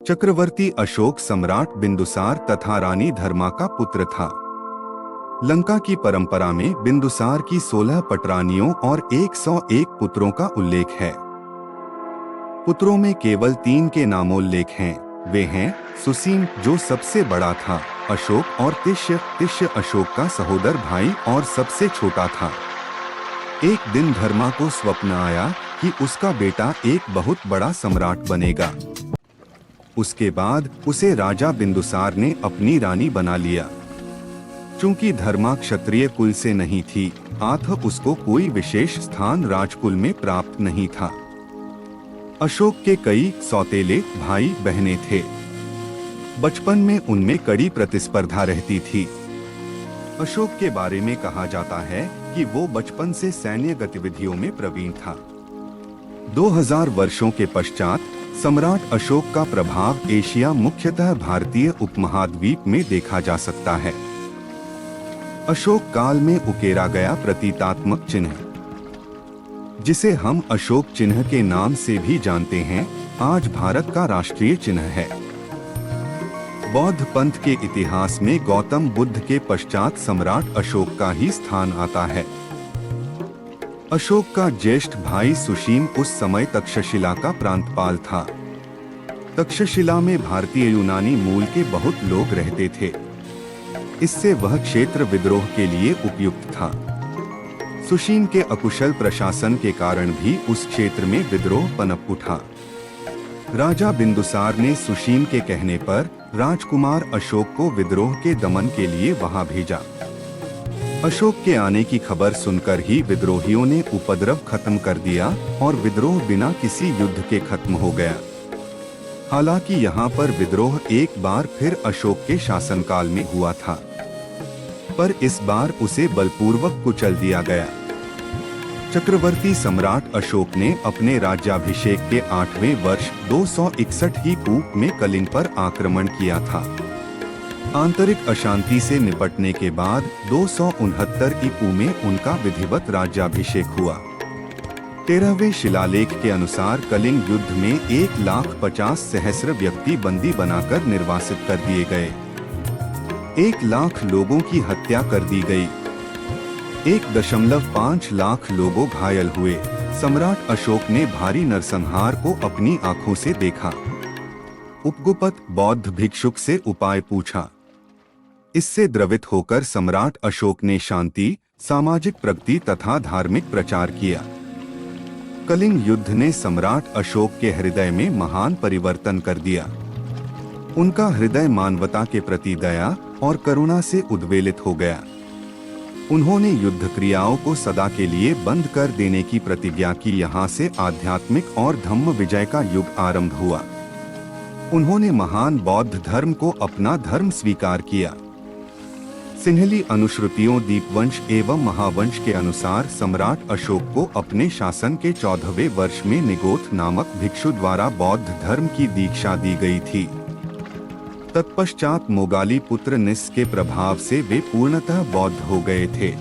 चक्रवर्ती अशोक सम्राट बिंदुसार तथा रानी धर्मा का पुत्र था। लंका की परंपरा में बिंदुसार की 16 पटरानियों और 101 पुत्रों का उल्लेख है। पुत्रों में केवल 3 के नामोल्लेख हैं। वे हैं सुसीम, जो सबसे बड़ा था, अशोक और तिष्य। तिष्य अशोक का सहोदर भाई और सबसे छोटा था। एक दिन धर्मा को स्वप्न आया कि उसका बेटा एक बहुत बड़ा सम्राट बनेगा। उसके बाद उसे राजा बिंदुसार ने अपनी रानी बना लिया। चूंकि धर्मा क्षत्रिय कुल से नहीं थी, अतः उसको कोई विशेष स्थान राजकुल में प्राप्त नहीं था। अशोक के कई सौतेले भाई बहनें थे। बचपन में उनमें कड़ी प्रतिस्पर्धा रहती थी। अशोक के बारे में कहा जाता है कि वो बचपन से सैन्य गतिविधियों में प्रवीण था। 2000 वर्षों के पश्चात सम्राट अशोक का प्रभाव एशिया, मुख्यतः भारतीय उपमहाद्वीप में देखा जा सकता है। अशोक काल में उकेरा गया प्रतीकात्मक चिन्ह, जिसे हम अशोक चिन्ह के नाम से भी जानते हैं, आज भारत का राष्ट्रीय चिन्ह है। बौद्ध पंथ के इतिहास में गौतम बुद्ध के पश्चात सम्राट अशोक का ही स्थान आता है। अशोक का ज्येष्ठ भाई सुशीम उस समय तक्षशिला का प्रांतपाल था। तक्षशिला में भारतीय यूनानी मूल के बहुत लोग रहते थे। इससे वह क्षेत्र विद्रोह के लिए उपयुक्त था। सुशीम के अकुशल प्रशासन के कारण भी उस क्षेत्र में विद्रोह पनप उठा। राजा बिंदुसार ने सुशीम के कहने पर राजकुमार अशोक को विद्रोह के दमन के लिए वहां भेजा। अशोक के आने की खबर सुनकर ही विद्रोहियों ने उपद्रव खत्म कर दिया और विद्रोह बिना किसी युद्ध के खत्म हो गया। हालांकि यहाँ पर विद्रोह एक बार फिर अशोक के शासनकाल में हुआ था, पर इस बार उसे बलपूर्वक कुचल दिया गया। चक्रवर्ती सम्राट अशोक ने अपने राज्याभिषेक के 8वें वर्ष 261 ही पूर्व में कलिंग पर आक्रमण किया था। आंतरिक अशांति से निपटने के बाद 269 ईपू में उनका विधिवत राज्याभिषेक हुआ। 13वें शिलालेख के अनुसार कलिंग युद्ध में 1,50,000 व्यक्ति बंदी बनाकर निर्वासित कर दिए गए। 1 लाख लोगों की हत्या कर दी गई। 1.5 लाख लोगों घायल हुए। सम्राट अशोक ने भारी नरसंहार को अपनी आंखों से देखा। उपगुपत बौद्ध भिक्षुक से उपाय पूछा। इससे द्रवित होकर सम्राट अशोक ने शांति, सामाजिक प्रगति तथा धार्मिक प्रचार किया। कलिंग युद्ध ने सम्राट अशोक के हृदय में महान परिवर्तन कर दिया। उनका हृदय मानवता के प्रति दया और करुणा से उद्वेलित हो गया। उन्होंने युद्ध क्रियाओं को सदा के लिए बंद कर देने की प्रतिज्ञा की। यहाँ से आध्यात्मिक और धम्म विजय का युग आरंभ हुआ। उन्होंने महान बौद्ध धर्म को अपना धर्म स्वीकार किया। सिन्हली अनुश्रुतियों, दीपवंश एवं महावंश के अनुसार सम्राट अशोक को अपने शासन के 14वें वर्ष में निगोथ नामक भिक्षु द्वारा बौद्ध धर्म की दीक्षा दी गई थी। तत्पश्चात मोगाली पुत्र निस के प्रभाव से वे पूर्णतः बौद्ध हो गए थे।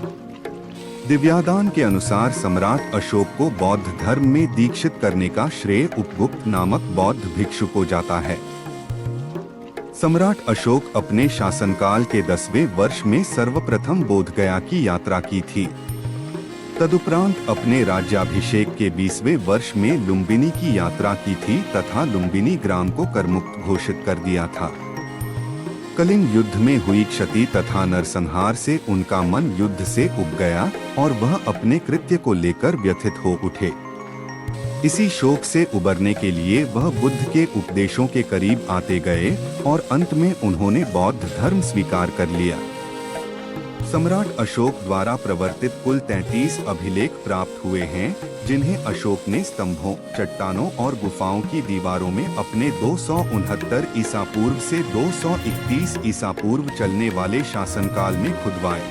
दिव्यादान के अनुसार सम्राट अशोक को बौद्ध धर्म में दीक्षित करने का श्रेय उपगुप्त नामक बौद्ध भिक्षु को जाता है। सम्राट अशोक अपने शासनकाल के 10वें वर्ष में सर्वप्रथम बोधगया की यात्रा की थी। तदुपरांत अपने राज्याभिषेक के 20वें वर्ष में लुम्बिनी की यात्रा की थी तथा लुम्बिनी ग्राम को करमुक्त घोषित कर दिया था। कलिंग युद्ध में हुई क्षति तथा नरसंहार से उनका मन युद्ध से उब गया और वह अपने कृत्य को लेकर व्यथित हो उठे। इसी शोक से उबरने के लिए वह बुद्ध के उपदेशों के करीब आते गए और अंत में उन्होंने बौद्ध धर्म स्वीकार कर लिया। सम्राट अशोक द्वारा प्रवर्तित कुल 33 अभिलेख प्राप्त हुए हैं, जिन्हें अशोक ने स्तंभों, चट्टानों और गुफाओं की दीवारों में अपने 269 ईसा पूर्व से 231 ईसा पूर्व चलने वाले शासनकाल में खुदवाए।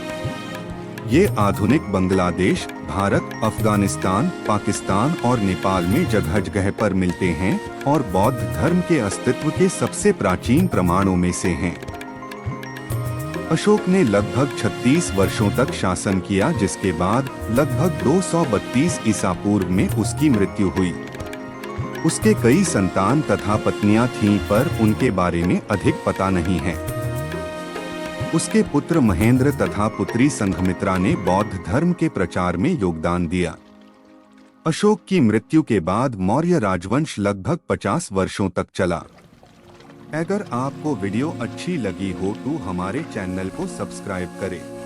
ये आधुनिक बांग्लादेश, भारत, अफगानिस्तान, पाकिस्तान और नेपाल में जगह जगह पर मिलते हैं और बौद्ध धर्म के अस्तित्व के सबसे प्राचीन प्रमाणों में से हैं। अशोक ने लगभग 36 वर्षों तक शासन किया, जिसके बाद लगभग 232 ईसा पूर्व में उसकी मृत्यु हुई। उसके कई संतान तथा पत्नियां थीं, पर उनके बारे में अधिक पता नहीं है। उसके पुत्र महेंद्र तथा पुत्री संघमित्रा ने बौद्ध धर्म के प्रचार में योगदान दिया। अशोक की मृत्यु के बाद मौर्य राजवंश लगभग 50 वर्षों तक चला। अगर आपको वीडियो अच्छी लगी हो तो हमारे चैनल को सब्सक्राइब करें।